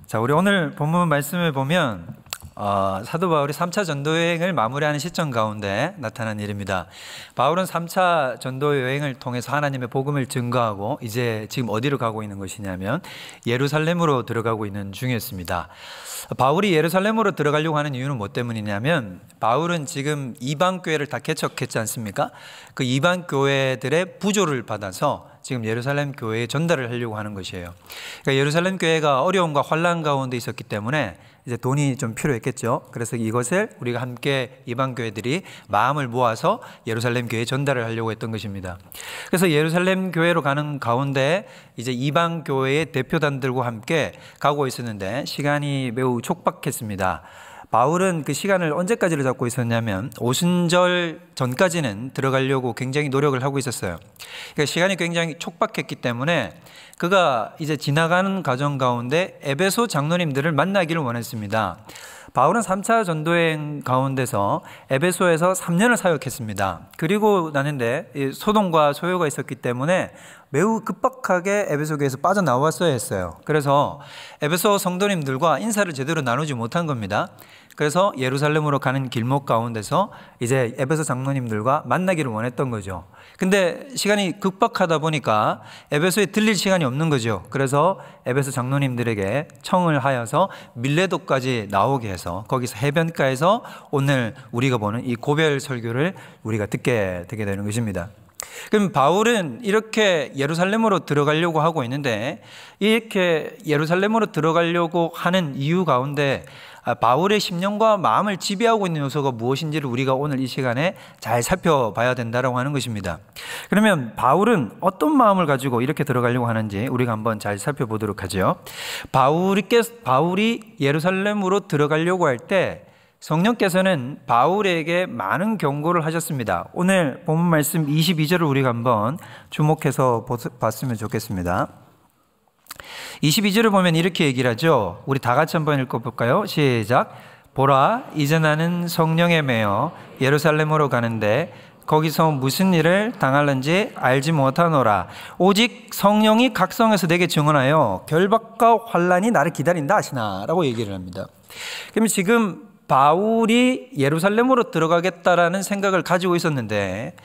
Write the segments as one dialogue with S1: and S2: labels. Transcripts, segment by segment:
S1: 자, 우리 오늘 본문 말씀을 보면 사도 바울이 3차 전도 여행을 마무리하는 시점 가운데 나타난 일입니다. 바울은 3차 전도 여행을 통해서 하나님의 복음을 증거하고 이제 지금 어디로 가고 있는 것이냐면 예루살렘으로 들어가고 있는 중이었습니다. 바울이 예루살렘으로 들어가려고 하는 이유는 뭐 때문이냐면 바울은 지금 이방 교회를 다 개척했지 않습니까? 그 이방 교회들의 부조를 받아서 지금 예루살렘 교회에 전달을 하려고 하는 것이에요. 그러니까 예루살렘 교회가 어려움과 환난 가운데 있었기 때문에 이제 돈이 좀 필요했겠죠. 그래서 이것을 우리가 함께 이방 교회들이 마음을 모아서 예루살렘 교회에 전달을 하려고 했던 것입니다. 그래서 예루살렘 교회로 가는 가운데 이제 이방 교회의 대표단들과 함께 가고 있었는데 시간이 매우 촉박했습니다. 바울은 그 시간을 언제까지를 잡고 있었냐면 오순절 전까지는 들어가려고 굉장히 노력을 하고 있었어요. 그러니까 시간이 굉장히 촉박했기 때문에 그가 이제 지나가는 과정 가운데 에베소 장로님들을 만나기를 원했습니다. 바울은 3차 전도여행 가운데서 에베소에서 3년을 사역했습니다. 그리고 나는데 소동과 소요가 있었기 때문에 매우 급박하게 에베소 교회에서 빠져나왔어야 했어요. 그래서 에베소 성도님들과 인사를 제대로 나누지 못한 겁니다. 그래서 예루살렘으로 가는 길목 가운데서 이제 에베소 장로님들과 만나기를 원했던 거죠. 근데 시간이 급박하다 보니까 에베소에 들릴 시간이 없는 거죠. 그래서 에베소 장로님들에게 청을 하여서 밀레도까지 나오게 해서 거기서 해변가에서 오늘 우리가 보는 이 고별 설교를 우리가 듣게 되게 되는 것입니다. 그럼 바울은 이렇게 예루살렘으로 들어가려고 하고 있는데 이렇게 예루살렘으로 들어가려고 하는 이유 가운데 바울의 심령과 마음을 지배하고 있는 요소가 무엇인지를 우리가 오늘 이 시간에 잘 살펴봐야 된다고 하는 것입니다. 그러면 바울은 어떤 마음을 가지고 이렇게 들어가려고 하는지 우리가 한번 잘 살펴보도록 하죠. 바울이 예루살렘으로 들어가려고 할 때 성령께서는 바울에게 많은 경고를 하셨습니다. 오늘 본문 말씀 22절을 우리가 한번 주목해서 봤으면 좋겠습니다. 22절을 보면 이렇게 얘기를 하죠. 우리 다 같이 한번 읽어볼까요? 시작. 보라, 이제 나는 성령에 매여 예루살렘으로 가는데 거기서 무슨 일을 당할는지 알지 못하노라. 오직 성령이 각성해서 내게 증언하여 결박과 환난이 나를 기다린다 하시나 라고 얘기를 합니다. 그럼 지금 바울이 예루살렘으로 들어가겠다라는 생각을 가지고 있었는데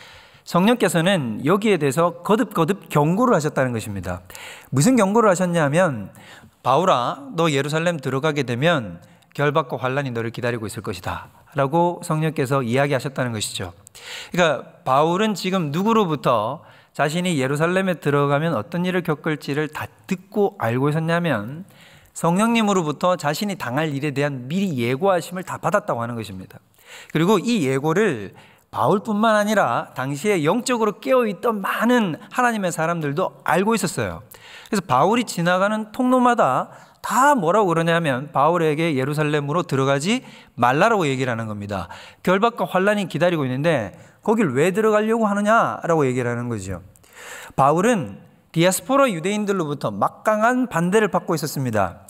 S1: 성령께서는 여기에 대해서 거듭거듭 경고를 하셨다는 것입니다. 무슨 경고를 하셨냐면 바울아, 너 예루살렘 들어가게 되면 결박과 환난이 너를 기다리고 있을 것이다 라고 성령께서 이야기하셨다는 것이죠. 그러니까 바울은 지금 누구로부터 자신이 예루살렘에 들어가면 어떤 일을 겪을지를 다 듣고 알고 있었냐면 성령님으로부터 자신이 당할 일에 대한 미리 예고하심을 다 받았다고 하는 것입니다. 그리고 이 예고를 바울뿐만 아니라 당시에 영적으로 깨어있던 많은 하나님의 사람들도 알고 있었어요. 그래서 바울이 지나가는 통로마다 다 뭐라고 그러냐면 바울에게 예루살렘으로 들어가지 말라라고 얘기를 하는 겁니다. 결박과 환난이 기다리고 있는데 거길 왜 들어가려고 하느냐라고 얘기를 하는 거죠. 바울은 디아스포라 유대인들로부터 막강한 반대를 받고 있었습니다.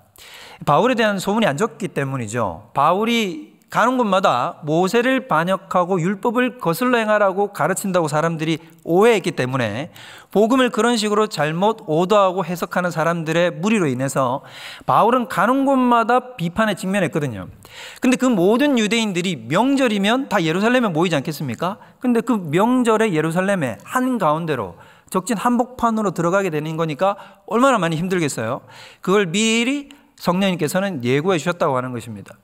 S1: 바울에 대한 소문이 안 좋기 때문이죠. 바울이 가는 곳마다 모세를 반역하고 율법을 거슬러 행하라고 가르친다고 사람들이 오해했기 때문에 복음을 그런 식으로 잘못 오도하고 해석하는 사람들의 무리로 인해서 바울은 가는 곳마다 비판에 직면했거든요. 근데 그 모든 유대인들이 명절이면 다 예루살렘에 모이지 않겠습니까? 근데 그 명절에 예루살렘에 한가운데로 적진 한복판으로 들어가게 되는 거니까 얼마나 많이 힘들겠어요. 그걸 미리 성령님께서는 예고해 주셨다고 하는 것입니다.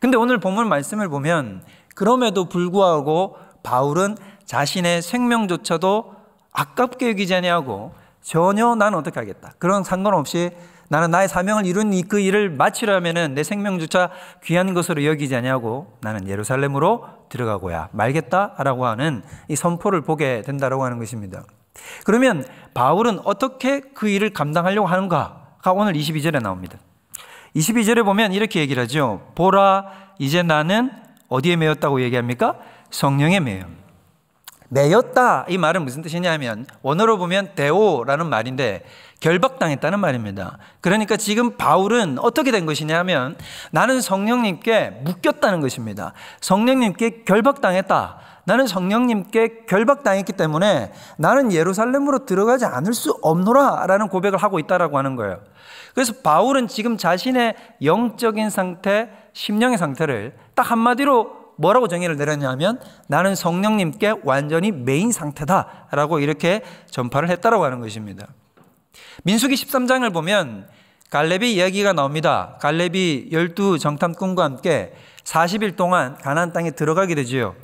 S1: 근데 오늘 본문 말씀을 보면 그럼에도 불구하고 바울은 자신의 생명조차도 아깝게 여기지 아니하고 전혀 나는 어떻게 하겠다. 그런 상관없이 나는 나의 사명을 이룬 그 일을 마치려면 내 생명조차 귀한 것으로 여기지 아니하고 나는 예루살렘으로 들어가고야 말겠다라고 하는 이 선포를 보게 된다고 하는 것입니다. 그러면 바울은 어떻게 그 일을 감당하려고 하는가가 오늘 22절에 나옵니다. 22절에 보면 이렇게 얘기를 하죠. 보라, 이제 나는 어디에 매였다고 얘기합니까? 성령에 매여. 매였다, 이 말은 무슨 뜻이냐면 원어로 보면 데오라는 말인데 결박당했다는 말입니다. 그러니까 지금 바울은 어떻게 된 것이냐면 나는 성령님께 묶였다는 것입니다. 성령님께 결박당했다. 나는 성령님께 결박당했기 때문에 나는 예루살렘으로 들어가지 않을 수 없노라 라는 고백을 하고 있다라고 하는 거예요. 그래서 바울은 지금 자신의 영적인 상태, 심령의 상태를 딱 한마디로 뭐라고 정의를 내렸냐면 나는 성령님께 완전히 매인 상태다라고 이렇게 전파를 했다라고 하는 것입니다. 민수기 13장을 보면 갈렙의 이야기가 나옵니다. 갈렙이 12 정탐꾼과 함께 40일 동안 가나안 땅에 들어가게 되지요.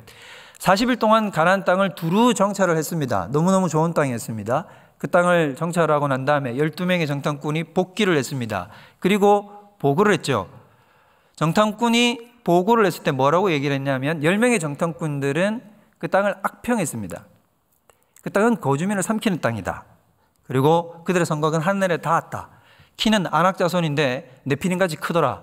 S1: 40일 동안 가나안 땅을 두루 정찰을 했습니다. 너무너무 좋은 땅이었습니다. 그 땅을 정찰하고 난 다음에 12명의 정탐꾼이 복귀를 했습니다. 그리고 보고를 했죠. 정탐꾼이 보고를 했을 때 뭐라고 얘기를 했냐면 10명의 정탐꾼들은 그 땅을 악평했습니다. 그 땅은 거주민을 삼키는 땅이다. 그리고 그들의 성곽은 하늘에 닿았다. 키는 아낙 자손인데 네피림같이 크더라.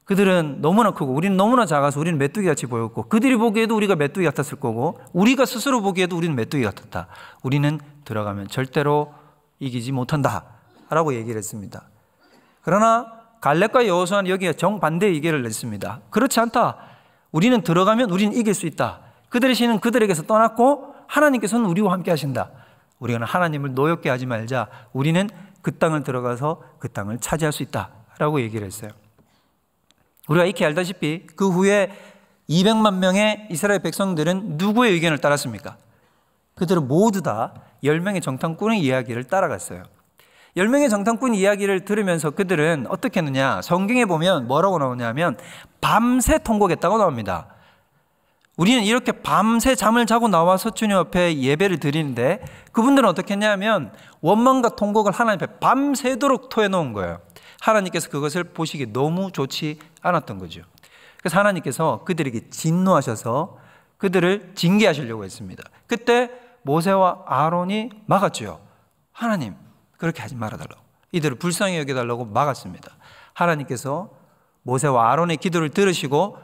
S1: 그들은 너무나 크고 우리는 너무나 작아서 우리는 메뚜기같이 보였고 그들이 보기에도 우리가 메뚜기 같았을 거고 우리가 스스로 보기에도 우리는 메뚜기 같았다. 우리는 들어가면 절대로 이기지 못한다 라고 얘기를 했습니다. 그러나 갈렙과 여호수아는 여기에 정반대의 의견을 냈습니다. 그렇지 않다. 우리는 들어가면 우리는 이길 수 있다. 그들의 신은 그들에게서 떠났고 하나님께서는 우리와 함께 하신다. 우리가 하나님을 노엽게 하지 말자. 우리는 그 땅을 들어가서 그 땅을 차지할 수 있다 라고 얘기를 했어요. 우리가 익히 알다시피 그 후에 200만 명의 이스라엘 백성들은 누구의 의견을 따랐습니까? 그들은 모두 다 10명의 정탐꾼의 이야기를 따라갔어요. 10명의 정탐꾼 이야기를 들으면서 그들은 어떻게 했느냐, 성경에 보면 뭐라고 나오냐면 밤새 통곡했다고 나옵니다. 우리는 이렇게 밤새 잠을 자고 나와서 주님 앞에 예배를 드리는데 그분들은 어떻게 했냐면 원망과 통곡을 하나님 앞에 밤새도록 토해놓은 거예요. 하나님께서 그것을 보시기에 너무 좋지 않았던 거죠. 그래서 하나님께서 그들에게 진노하셔서 그들을 징계하시려고 했습니다. 그때 모세와 아론이 막았죠. 하나님 그렇게 하지 말아달라고, 이들을 불쌍히 여겨달라고 막았습니다. 하나님께서 모세와 아론의 기도를 들으시고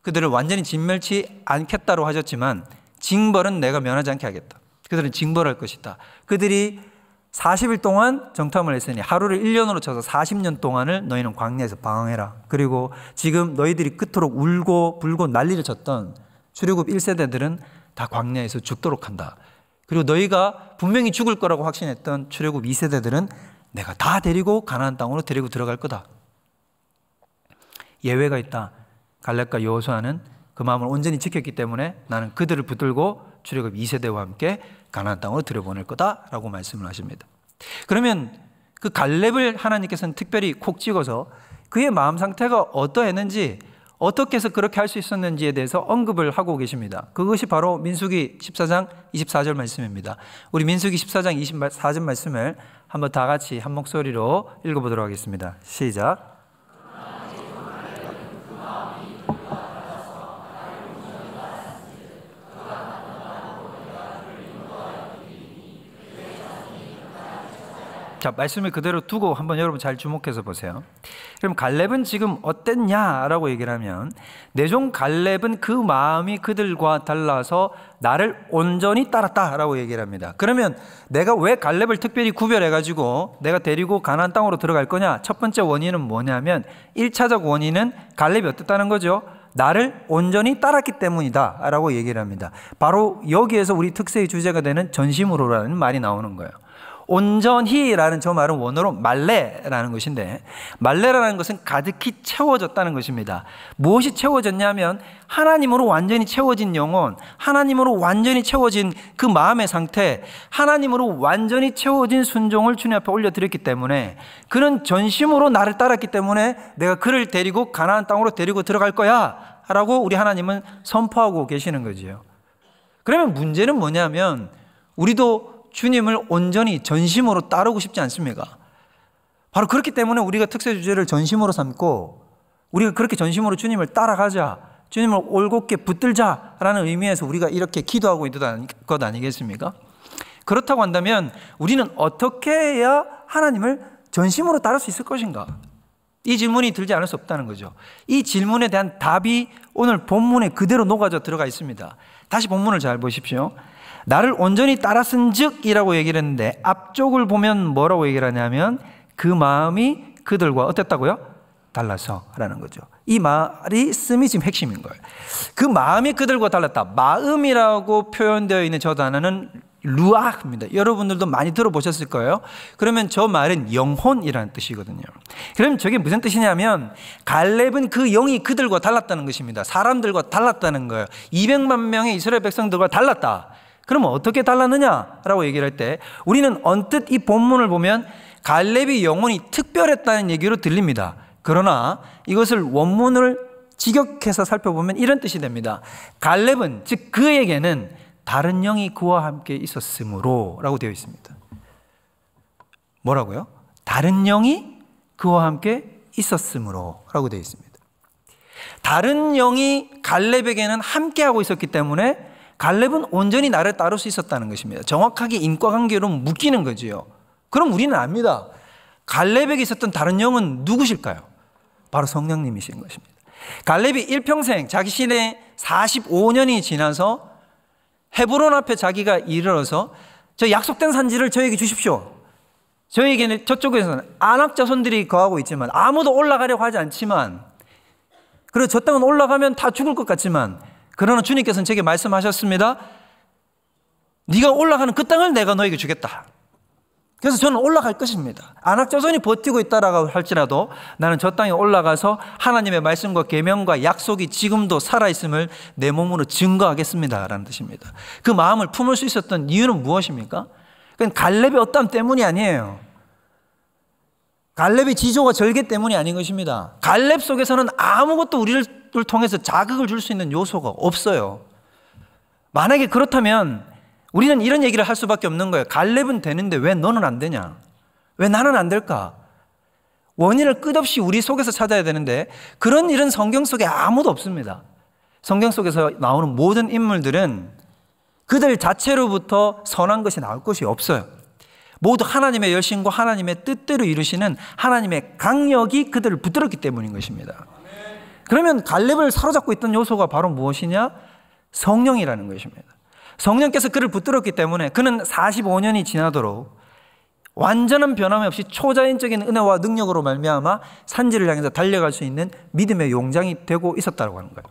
S1: 그들을 완전히 진멸치 않겠다고 하셨지만 징벌은 내가 면하지 않게 하겠다. 그들은 징벌할 것이다. 그들이 40일 동안 정탐을 했으니 하루를 1년으로 쳐서 40년 동안을 너희는 광야에서 방황해라. 그리고 지금 너희들이 그토록 울고 불고 난리를 쳤던 출애굽 1세대들은 다 광야에서 죽도록 한다. 그리고 너희가 분명히 죽을 거라고 확신했던 출애굽 2세대들은 내가 다 데리고 가나안 땅으로 데리고 들어갈 거다. 예외가 있다. 갈렙과 여호수아는 그 마음을 온전히 지켰기 때문에 나는 그들을 붙들고 출애굽 2세대와 함께 가나안 땅으로 들여보낼 거다라고 말씀을 하십니다. 그러면 그 갈렙을 하나님께서는 특별히 콕 찍어서 그의 마음 상태가 어떠했는지, 어떻게 해서 그렇게 할 수 있었는지에 대해서 언급을 하고 계십니다. 그것이 바로 민수기 14장 24절 말씀입니다. 우리 민수기 14장 24절 말씀을 한번 다 같이 한 목소리로 읽어보도록 하겠습니다. 시작. 자, 말씀을 그대로 두고 한번 여러분 잘 주목해서 보세요. 그럼 갈렙은 지금 어땠냐라고 얘기를 하면 내 종 갈렙은 그 마음이 그들과 달라서 나를 온전히 따랐다라고 얘기를 합니다. 그러면 내가 왜 갈렙을 특별히 구별해가지고 내가 데리고 가나안 땅으로 들어갈 거냐? 첫 번째 원인은 뭐냐면 1차적 원인은 갈렙이 어땠다는 거죠? 나를 온전히 따랐기 때문이다 라고 얘기를 합니다. 바로 여기에서 우리 특세의 주제가 되는 전심으로라는 말이 나오는 거예요. 온전히라는 저 말은 원어로 말레라는 것인데, 말레라는 것은 가득히 채워졌다는 것입니다. 무엇이 채워졌냐면 하나님으로 완전히 채워진 영혼, 하나님으로 완전히 채워진 그 마음의 상태, 하나님으로 완전히 채워진 순종을 주님 앞에 올려드렸기 때문에 그는 전심으로 나를 따랐기 때문에 내가 그를 데리고 가나안 땅으로 데리고 들어갈 거야 라고 우리 하나님은 선포하고 계시는 거지요. 그러면 문제는 뭐냐면 우리도 주님을 온전히 전심으로 따르고 싶지 않습니까? 바로 그렇기 때문에 우리가 특세 주제를 전심으로 삼고 우리가 그렇게 전심으로 주님을 따라가자, 주님을 올곧게 붙들자라는 의미에서 우리가 이렇게 기도하고 있는 것 아니겠습니까? 그렇다고 한다면 우리는 어떻게 해야 하나님을 전심으로 따를 수 있을 것인가? 이 질문이 들지 않을 수 없다는 거죠. 이 질문에 대한 답이 오늘 본문에 그대로 녹아져 들어가 있습니다. 다시 본문을 잘 보십시오. 나를 온전히 따랐은즉 이라고 얘기를 했는데 앞쪽을 보면 뭐라고 얘기를 하냐면 그 마음이 그들과 어땠다고요? 달라서 라는 거죠. 이 말이 씀이 지금 핵심인 거예요. 그 마음이 그들과 달랐다. 마음이라고 표현되어 있는 저 단어는 루아흐입니다. 여러분들도 많이 들어보셨을 거예요. 그러면 저 말은 영혼이라는 뜻이거든요. 그럼 저게 무슨 뜻이냐면 갈렙은 그 영이 그들과 달랐다는 것입니다. 사람들과 달랐다는 거예요. 200만 명의 이스라엘 백성들과 달랐다. 그러면 어떻게 달랐느냐라고 얘기를 할 때 우리는 언뜻 이 본문을 보면 갈렙의 영혼이 특별했다는 얘기로 들립니다. 그러나 이것을 원문을 직역해서 살펴보면 이런 뜻이 됩니다. 갈렙은, 즉 그에게는 다른 영이 그와 함께 있었으므로 라고 되어 있습니다. 뭐라고요? 다른 영이 그와 함께 있었으므로 라고 되어 있습니다. 다른 영이 갈렙에게는 함께하고 있었기 때문에 갈렙은 온전히 나를 따를 수 있었다는 것입니다. 정확하게 인과관계로 묶이는 거지요. 그럼 우리는 압니다. 갈렙에게 있었던 다른 영은 누구실까요? 바로 성령님이신 것입니다. 갈렙이 일평생 자기 신의 45년이 지나서 헤브론 앞에 자기가 이르러서 저 약속된 산지를 저에게 주십시오. 저에게는 저쪽에서는 아낙 자손들이 거하고 있지만 아무도 올라가려고 하지 않지만, 그리고 저 땅은 올라가면 다 죽을 것 같지만, 그러나 주님께서는 제게 말씀하셨습니다. 네가 올라가는 그 땅을 내가 너에게 주겠다. 그래서 저는 올라갈 것입니다. 아낙 자손이 버티고 있다라고 할지라도 나는 저 땅에 올라가서 하나님의 말씀과 계명과 약속이 지금도 살아있음을 내 몸으로 증거하겠습니다 라는 뜻입니다. 그 마음을 품을 수 있었던 이유는 무엇입니까? 그건 갈렙의 어떤 때문이 아니에요. 갈렙의 지조와 절개 때문이 아닌 것입니다. 갈렙 속에서는 아무것도 우리를 통해서 자극을 줄 수 있는 요소가 없어요. 만약에 그렇다면 우리는 이런 얘기를 할 수밖에 없는 거예요. 갈렙은 되는데 왜 너는 안 되냐? 왜 나는 안 될까? 원인을 끝없이 우리 속에서 찾아야 되는데 그런 일은 성경 속에 아무도 없습니다. 성경 속에서 나오는 모든 인물들은 그들 자체로부터 선한 것이 나올 것이 없어요. 모두 하나님의 열심과 하나님의 뜻대로 이루시는 하나님의 강력이 그들을 붙들었기 때문인 것입니다. 그러면 갈렙을 사로잡고 있던 요소가 바로 무엇이냐? 성령이라는 것입니다. 성령께서 그를 붙들었기 때문에 그는 45년이 지나도록 완전한 변함이 없이 초자연적인 은혜와 능력으로 말미암아 산지를 향해서 달려갈 수 있는 믿음의 용장이 되고 있었다고 하는 거예요.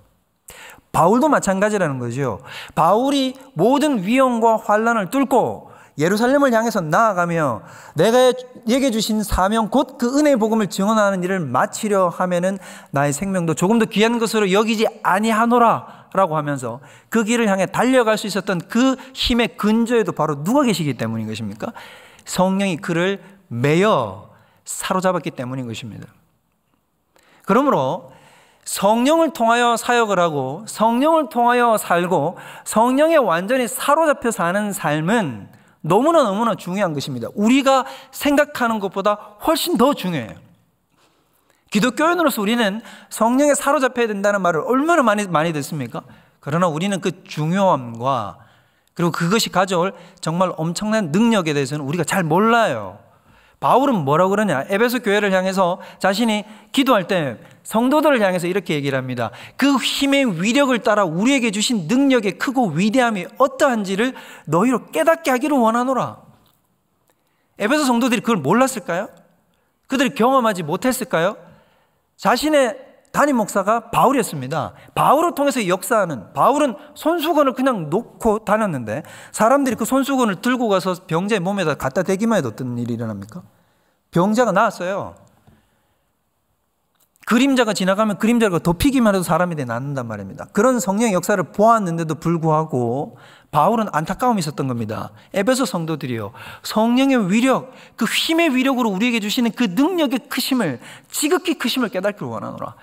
S1: 바울도 마찬가지라는 거죠. 바울이 모든 위험과 환난을 뚫고 예루살렘을 향해서 나아가며 내가 얘기해 주신 사명 곧 그 은혜의 복음을 증언하는 일을 마치려 하면은 나의 생명도 조금 더 귀한 것으로 여기지 아니하노라 라고 하면서 그 길을 향해 달려갈 수 있었던 그 힘의 근저에도 바로 누가 계시기 때문인 것입니까? 성령이 그를 매여 사로잡았기 때문인 것입니다. 그러므로 성령을 통하여 사역을 하고 성령을 통하여 살고 성령에 완전히 사로잡혀 사는 삶은 너무나 중요한 것입니다. 우리가 생각하는 것보다 훨씬 더 중요해요. 기독교인으로서 우리는 성령에 사로잡혀야 된다는 말을 얼마나 많이 듣습니까? 그러나 우리는 그 중요함과 그리고 그것이 가져올 정말 엄청난 능력에 대해서는 우리가 잘 몰라요. 바울은 뭐라고 그러냐? 에베소 교회를 향해서 자신이 기도할 때 성도들을 향해서 이렇게 얘기를 합니다. 그 힘의 위력을 따라 우리에게 주신 능력의 크고 위대함이 어떠한지를 너희로 깨닫게 하기를 원하노라. 에베소 성도들이 그걸 몰랐을까요? 그들이 경험하지 못했을까요? 자신의 담임 목사가 바울이었습니다. 바울을 통해서 역사하는, 바울은 손수건을 그냥 놓고 다녔는데 사람들이 그 손수건을 들고 가서 병자의 몸에다 갖다 대기만 해도 어떤 일이 일어납니까? 병자가 나았어요. 그림자가 지나가면 그림자가 덮이기만 해도 사람이 낫는단 말입니다. 그런 성령의 역사를 보았는데도 불구하고 바울은 안타까움이 있었던 겁니다. 에베소 성도들이요, 성령의 위력, 그 힘의 위력으로 우리에게 주시는 그 능력의 크심을, 지극히 크심을 깨닫기를 원하노라.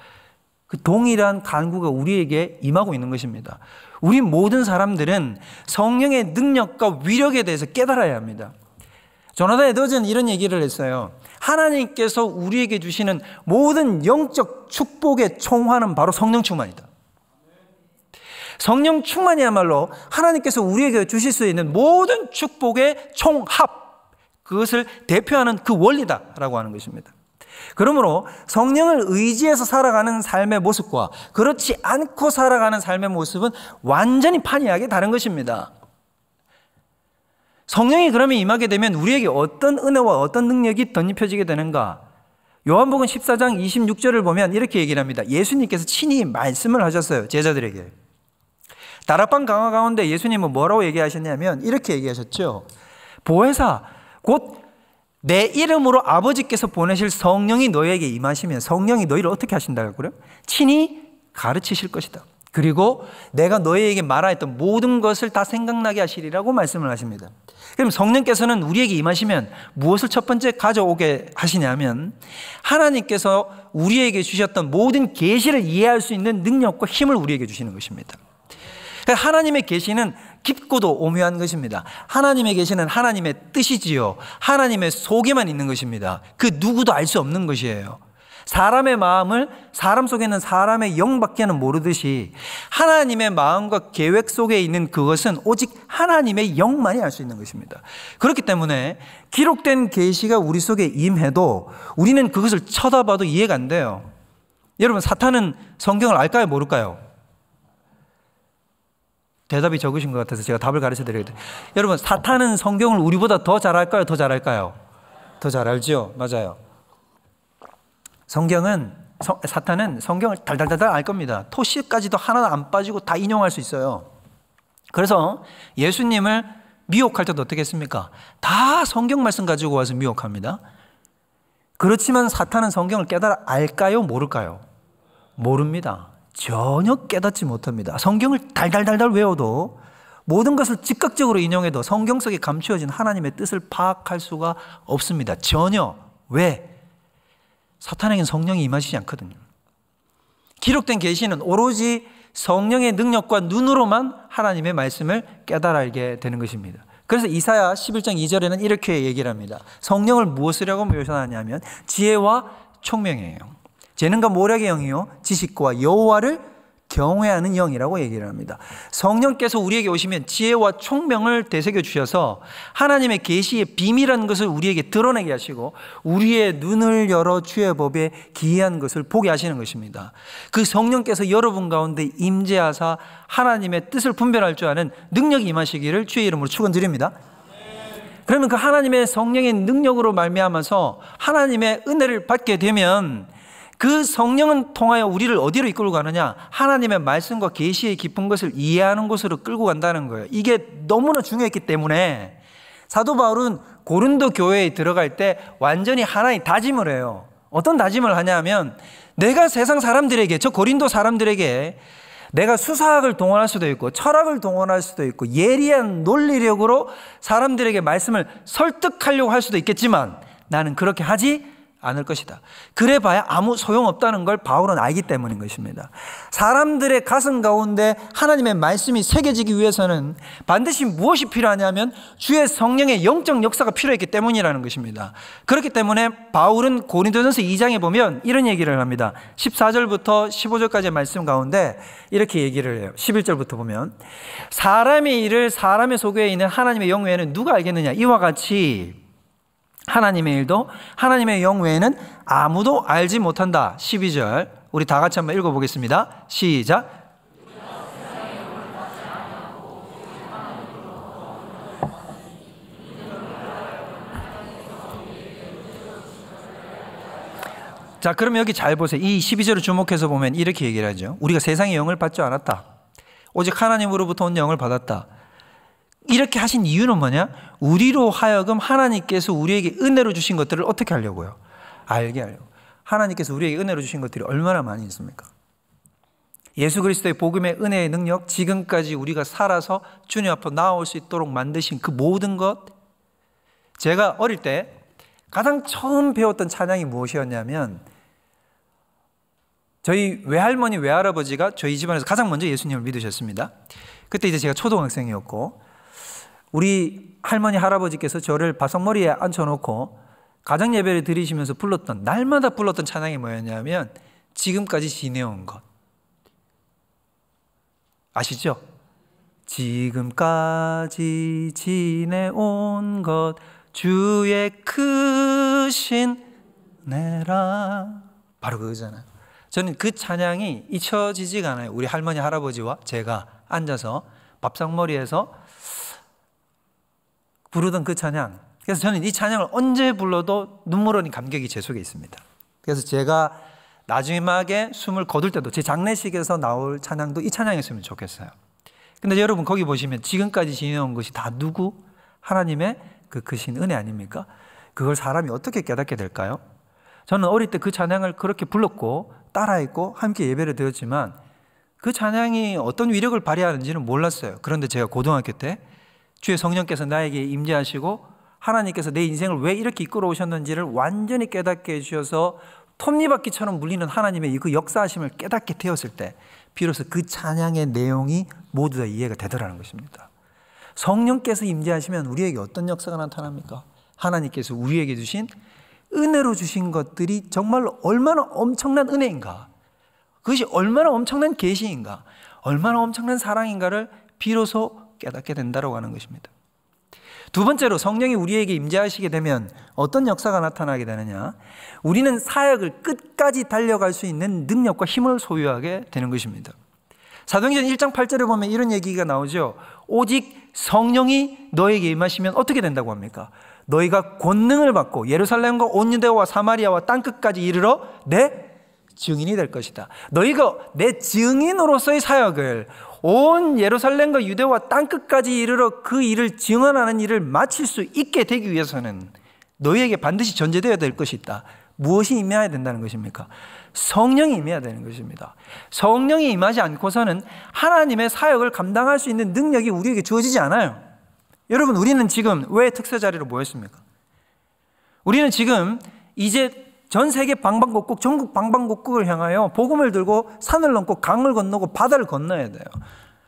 S1: 그 동일한 간구가 우리에게 임하고 있는 것입니다. 우리 모든 사람들은 성령의 능력과 위력에 대해서 깨달아야 합니다. 조나단 에드워즈는 이런 얘기를 했어요. 하나님께서 우리에게 주시는 모든 영적 축복의 총화는 바로 성령 충만이다. 성령 충만이야말로 하나님께서 우리에게 주실 수 있는 모든 축복의 총합, 그것을 대표하는 그 원리다라고 하는 것입니다. 그러므로 성령을 의지해서 살아가는 삶의 모습과 그렇지 않고 살아가는 삶의 모습은 완전히 판이하게 다른 것입니다. 성령이 그러면 임하게 되면 우리에게 어떤 은혜와 어떤 능력이 덧입혀지게 되는가? 요한복음 14장 26절을 보면 이렇게 얘기를 합니다. 예수님께서 친히 말씀을 하셨어요. 제자들에게. 다락방 강화 가운데 예수님은 뭐라고 얘기하셨냐면 이렇게 얘기하셨죠. 보혜사 곧 내 이름으로 아버지께서 보내실 성령이 너희에게 임하시면 성령이 너희를 어떻게 하신다고 그래요? 친히 가르치실 것이다. 그리고 내가 너희에게 말하였던 모든 것을 다 생각나게 하시리라고 말씀을 하십니다. 그럼 성령께서는 우리에게 임하시면 무엇을 첫 번째 가져오게 하시냐면 하나님께서 우리에게 주셨던 모든 계시를 이해할 수 있는 능력과 힘을 우리에게 주시는 것입니다. 하나님의 계시는 깊고도 오묘한 것입니다. 하나님의 계시는 하나님의 뜻이지요. 하나님의 속에만 있는 것입니다. 그 누구도 알 수 없는 것이에요. 사람의 마음을 사람 속에 있는 사람의 영밖에는 모르듯이 하나님의 마음과 계획 속에 있는 그것은 오직 하나님의 영만이 알 수 있는 것입니다. 그렇기 때문에 기록된 계시가 우리 속에 임해도 우리는 그것을 쳐다봐도 이해가 안 돼요. 여러분, 사탄은 성경을 알까요, 모를까요? 대답이 적으신 것 같아서 제가 답을 가르쳐 드려야 돼요. 여러분, 사탄은 성경을 우리보다 더 잘 알까요, 더 잘 알까요? 더 잘 알죠. 맞아요. 사탄은 성경을 달달달달 알 겁니다. 토시까지도 하나 안 빠지고 다 인용할 수 있어요. 그래서 예수님을 미혹할 때도 어떻게 했습니까? 다 성경 말씀 가지고 와서 미혹합니다. 그렇지만 사탄은 성경을 깨달아 알까요, 모를까요? 모릅니다. 전혀 깨닫지 못합니다. 성경을 달달달달 외워도 모든 것을 즉각적으로 인용해도 성경 속에 감추어진 하나님의 뜻을 파악할 수가 없습니다. 전혀. 왜? 사탄에게는 성령이 임하시지 않거든요. 기록된 계시는 오로지 성령의 능력과 눈으로만 하나님의 말씀을 깨달아 알게 되는 것입니다. 그래서 이사야 11장 2절에는 이렇게 얘기를 합니다. 성령을 무엇이라고 묘사하냐면 지혜와 총명이에요. 재능과 모략의 영이요 지식과 여호와를 경외하는 영이라고 얘기를 합니다. 성령께서 우리에게 오시면 지혜와 총명을 되새겨 주셔서 하나님의 계시의 비밀한 것을 우리에게 드러내게 하시고 우리의 눈을 열어 주의 법에 기이한 것을 보게 하시는 것입니다. 그 성령께서 여러분 가운데 임재하사 하나님의 뜻을 분별할 줄 아는 능력이 임하시기를 주의 이름으로 축원드립니다. 그러면 그 하나님의 성령의 능력으로 말미암아서 하나님의 은혜를 받게 되면 그 성령은 통하여 우리를 어디로 이끌고 가느냐? 하나님의 말씀과 계시의 깊은 것을 이해하는 곳으로 끌고 간다는 거예요. 이게 너무나 중요했기 때문에 사도 바울은 고린도 교회에 들어갈 때 완전히 하나의 다짐을 해요. 어떤 다짐을 하냐면 내가 세상 사람들에게, 저 고린도 사람들에게 내가 수사학을 동원할 수도 있고 철학을 동원할 수도 있고 예리한 논리력으로 사람들에게 말씀을 설득하려고 할 수도 있겠지만 나는 그렇게 하지 않을 것이다. 그래봐야 아무 소용없다는 걸 바울은 알기 때문인 것입니다. 사람들의 가슴 가운데 하나님의 말씀이 새겨지기 위해서는 반드시 무엇이 필요하냐면 주의 성령의 영적 역사가 필요했기 때문이라는 것입니다. 그렇기 때문에 바울은 고린도전서 2장에 보면 이런 얘기를 합니다. 14절부터 15절까지의 말씀 가운데 이렇게 얘기를 해요. 11절부터 보면 사람의 일을 사람의 속에 있는 하나님의 영 외에는 누가 알겠느냐? 이와 같이 하나님의 일도 하나님의 영 외에는 아무도 알지 못한다. 12절 우리 다 같이 한번 읽어보겠습니다. 시작. 자, 그럼 여기 잘 보세요. 이 12절을 주목해서 보면 이렇게 얘기를 하죠. 우리가 세상의 영을 받지 않았다. 오직 하나님으로부터 온 영을 받았다. 이렇게 하신 이유는 뭐냐? 우리로 하여금 하나님께서 우리에게 은혜로 주신 것들을 어떻게 하려고요? 알게 하려고. 하나님께서 우리에게 은혜로 주신 것들이 얼마나 많이 있습니까? 예수 그리스도의 복음의 은혜의 능력, 지금까지 우리가 살아서 주님 앞으로 나올 수 있도록 만드신 그 모든 것. 제가 어릴 때 가장 처음 배웠던 찬양이 무엇이었냐면 저희 외할머니 외할아버지가 저희 집안에서 가장 먼저 예수님을 믿으셨습니다. 그때 이제 제가 초등학생이었고 우리 할머니 할아버지께서 저를 바석머리에 앉혀놓고 가정 예배를 드리시면서 불렀던, 날마다 불렀던 찬양이 뭐였냐면 지금까지 지내온 것. 아시죠? 지금까지 지내온 것 주의 크신 은혜라. 바로 그거잖아요. 저는 그 찬양이 잊혀지지가 않아요. 우리 할머니 할아버지와 제가 앉아서 밥상머리에서 부르던 그 찬양. 그래서 저는 이 찬양을 언제 불러도 눈물 어린 감격이 제 속에 있습니다. 그래서 제가 마지막에 숨을 거둘 때도 제 장례식에서 나올 찬양도 이 찬양이었으면 좋겠어요. 근데 여러분 거기 보시면 지금까지 지내온 것이 다 누구? 하나님의 그 크신 은혜 아닙니까? 그걸 사람이 어떻게 깨닫게 될까요? 저는 어릴 때 그 찬양을 그렇게 불렀고 따라했고 함께 예배를 드렸지만 그 찬양이 어떤 위력을 발휘하는지는 몰랐어요. 그런데 제가 고등학교 때 주의 성령께서 나에게 임재하시고 하나님께서 내 인생을 왜 이렇게 이끌어 오셨는지를 완전히 깨닫게 해주셔서 톱니바퀴처럼 물리는 하나님의 그 역사하심을 깨닫게 되었을 때 비로소 그 찬양의 내용이 모두 다 이해가 되더라는 것입니다. 성령께서 임재하시면 우리에게 어떤 역사가 나타납니까? 하나님께서 우리에게 주신 은혜로 주신 것들이 정말로 얼마나 엄청난 은혜인가, 그것이 얼마나 엄청난 계시인가, 얼마나 엄청난 사랑인가를 비로소 깨닫게 된다고 하는 것입니다. 두 번째로 성령이 우리에게 임재하시게 되면 어떤 역사가 나타나게 되느냐, 우리는 사역을 끝까지 달려갈 수 있는 능력과 힘을 소유하게 되는 것입니다. 사도행전 1장 8절에 보면 이런 얘기가 나오죠. 오직 성령이 너에게 임하시면 어떻게 된다고 합니까? 너희가 권능을 받고 예루살렘과 온 유대와 사마리아와 땅끝까지 이르러 내 증인이 될 것이다. 너희가 내 증인으로서의 사역을 온 예루살렘과 유대와 땅끝까지 이르러 그 일을 증언하는 일을 마칠 수 있게 되기 위해서는 너희에게 반드시 전제되어야 될 것이 있다. 무엇이 임해야 된다는 것입니까? 성령이 임해야 되는 것입니다. 성령이 임하지 않고서는 하나님의 사역을 감당할 수 있는 능력이 우리에게 주어지지 않아요. 여러분, 우리는 지금 왜 특세 자리로 모였습니까? 우리는 지금 이제 전 세계 방방곡곡, 전국 방방곡곡을 향하여 복음을 들고 산을 넘고 강을 건너고 바다를 건너야 돼요.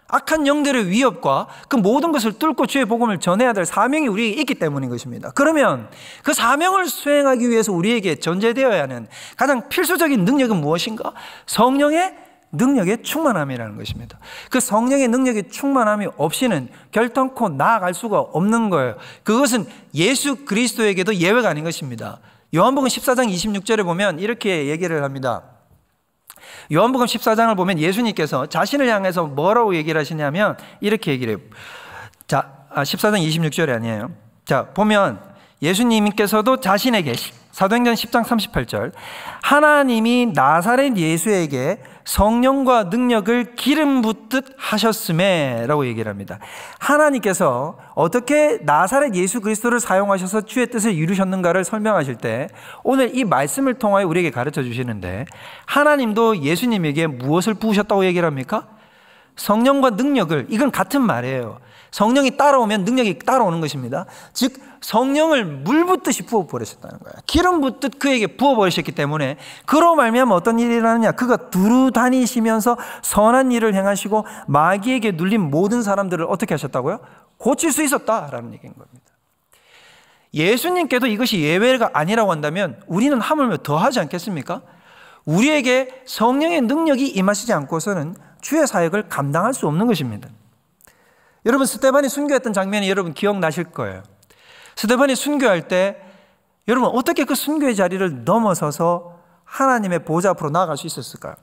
S1: 악한 영들의 위협과 그 모든 것을 뚫고 주의 복음을 전해야 될 사명이 우리에게 있기 때문인 것입니다. 그러면 그 사명을 수행하기 위해서 우리에게 전제되어야 하는 가장 필수적인 능력은 무엇인가? 성령의 능력의 충만함이라는 것입니다. 그 성령의 능력의 충만함이 없이는 결단코 나아갈 수가 없는 거예요. 그것은 예수 그리스도에게도 예외가 아닌 것입니다. 요한복음 14장 26절에 보면 이렇게 얘기를 합니다. 요한복음 14장을 보면 예수님께서 자신을 향해서 뭐라고 얘기를 하시냐면 이렇게 얘기를 해요. 자, 14장 26절이 아니에요. 자, 보면 예수님께서도 자신에게 사도행전 10장 38절 하나님이 나사렛 예수에게 성령과 능력을 기름 붓듯 하셨음에 라고 얘기를 합니다. 하나님께서 어떻게 나사렛 예수 그리스도를 사용하셔서 주의 뜻을 이루셨는가를 설명하실 때 오늘 이 말씀을 통하여 우리에게 가르쳐 주시는데 하나님도 예수님에게 무엇을 부으셨다고 얘기를 합니까? 성령과 능력을, 이건 같은 말이에요. 성령이 따라오면 능력이 따라오는 것입니다. 즉 성령을 물 붓듯이 부어버리셨다는 거예요. 기름 붓듯 그에게 부어버리셨기 때문에 그로 말미암아 어떤 일이 일어나느냐, 그가 두루 다니시면서 선한 일을 행하시고 마귀에게 눌린 모든 사람들을 어떻게 하셨다고요? 고칠 수 있었다라는 얘기인 겁니다. 예수님께도 이것이 예외가 아니라고 한다면 우리는 하물며 더 하지 않겠습니까? 우리에게 성령의 능력이 임하시지 않고서는 주의 사역을 감당할 수 없는 것입니다. 여러분, 스데반이 순교했던 장면이 여러분 기억나실 거예요. 스데반이 순교할 때 여러분 어떻게 그 순교의 자리를 넘어서서 하나님의 보좌 앞으로 나아갈 수 있었을까요?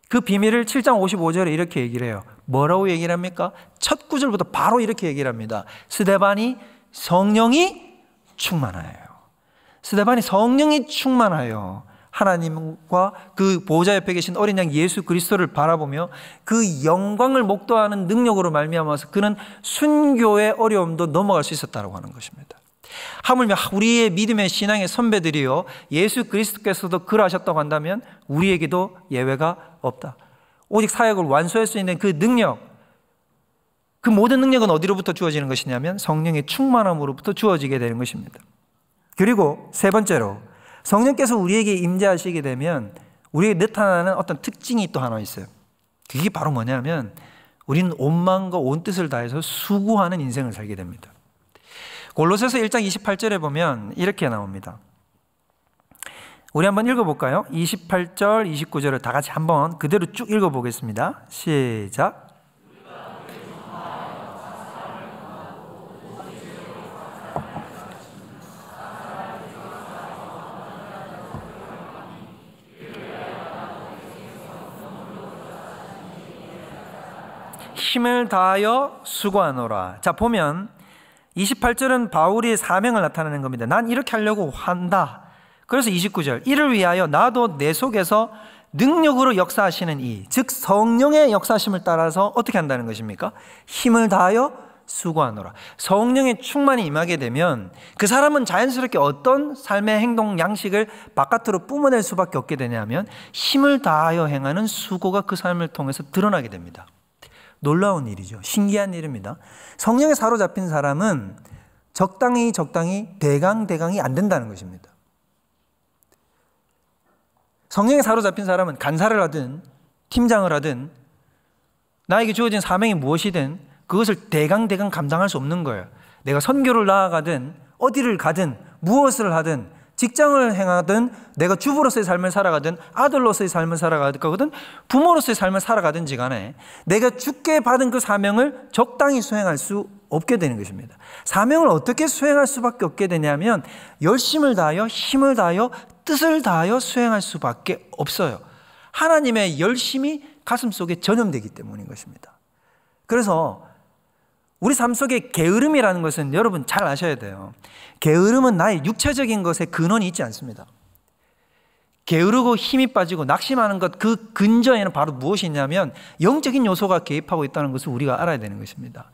S1: 그 비밀을 7장 55절에 이렇게 얘기를 해요. 뭐라고 얘기를 합니까? 첫 구절부터 바로 이렇게 얘기를 합니다. 스데반이 성령이 충만하여. 스데반이 성령이 충만하여 하나님과 그 보좌 옆에 계신 어린 양 예수 그리스도를 바라보며 그 영광을 목도하는 능력으로 말미암아서 그는 순교의 어려움도 넘어갈 수 있었다고 하는 것입니다. 하물며 우리의 믿음의 신앙의 선배들이요 예수 그리스도께서도 그러하셨다고 한다면 우리에게도 예외가 없다. 오직 사역을 완수할 수 있는 그 능력, 그 모든 능력은 어디로부터 주어지는 것이냐면 성령의 충만함으로부터 주어지게 되는 것입니다. 그리고 세 번째로 성령께서 우리에게 임재하시게 되면 우리에게 나타나는 어떤 특징이 또 하나 있어요. 그게 바로 뭐냐면 우리는 온 마음과 온 뜻을 다해서 수고하는 인생을 살게 됩니다. 골로새서 1장 28절에 보면 이렇게 나옵니다. 우리 한번 읽어볼까요? 28절, 29절을 다 같이 한번 그대로 쭉 읽어보겠습니다. 시작. 힘을 다하여 수고하노라. 자, 보면 28절은 바울의 사명을 나타내는 겁니다. 난 이렇게 하려고 한다. 그래서 29절, 이를 위하여 나도 내 속에서 능력으로 역사하시는 이, 즉 성령의 역사하심을 따라서 어떻게 한다는 것입니까? 힘을 다하여 수고하노라. 성령의 충만이 임하게 되면 그 사람은 자연스럽게 어떤 삶의 행동 양식을 바깥으로 뿜어낼 수밖에 없게 되냐면 힘을 다하여 행하는 수고가 그 삶을 통해서 드러나게 됩니다. 놀라운 일이죠. 신기한 일입니다. 성령에 사로잡힌 사람은 적당히 대강이 안 된다는 것입니다. 성령에 사로잡힌 사람은 간사를 하든 팀장을 하든 나에게 주어진 사명이 무엇이든 그것을 대강 감당할 수 없는 거예요. 내가 선교를 나아가든 어디를 가든 무엇을 하든 직장을 행하든 내가 주부로서의 삶을 살아가든 아들로서의 삶을 살아가든 부모로서의 삶을 살아가든지 간에 내가 주께 받은 그 사명을 적당히 수행할 수 없게 되는 것입니다. 사명을 어떻게 수행할 수밖에 없게 되냐면 열심을 다하여 힘을 다하여 뜻을 다하여 수행할 수밖에 없어요. 하나님의 열심이 가슴속에 전염되기 때문인 것입니다. 그래서 우리 삶 속에 게으름이라는 것은 여러분 잘 아셔야 돼요. 게으름은 나의 육체적인 것에 근원이 있지 않습니다. 게으르고 힘이 빠지고 낙심하는 것 그 근저에는 바로 무엇이 있냐면 영적인 요소가 개입하고 있다는 것을 우리가 알아야 되는 것입니다.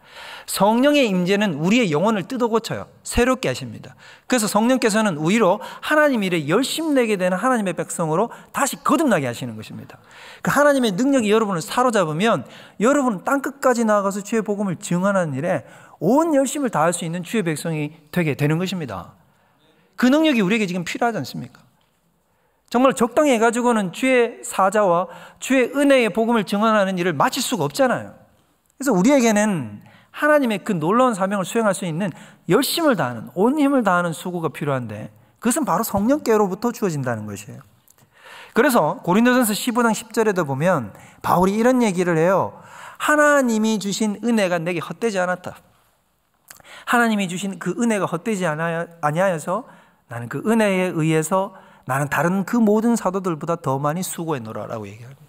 S1: 성령의 임재는 우리의 영혼을 뜯어 고쳐요. 새롭게 하십니다. 그래서 성령께서는 오히려 하나님 일에 열심 내게 되는 하나님의 백성으로 다시 거듭나게 하시는 것입니다. 그 하나님의 능력이 여러분을 사로잡으면 여러분은 땅끝까지 나아가서 주의 복음을 증언하는 일에 온 열심을 다할 수 있는 주의 백성이 되게 되는 것입니다. 그 능력이 우리에게 지금 필요하지 않습니까? 정말 적당히 해가지고는 주의 사자와 주의 은혜의 복음을 증언하는 일을 마칠 수가 없잖아요. 그래서 우리에게는 하나님의 그 놀라운 사명을 수행할 수 있는 열심을 다하는, 온 힘을 다하는 수고가 필요한데 그것은 바로 성령께로부터 주어진다는 것이에요. 그래서 고린도전서 15장 10절에도 보면 바울이 이런 얘기를 해요. 하나님이 주신 은혜가 내게 헛되지 않았다. 하나님이 주신 그 은혜가 헛되지 아니하여서 나는 그 은혜에 의해서 나는 다른 그 모든 사도들보다 더 많이 수고했노라라고 얘기합니다.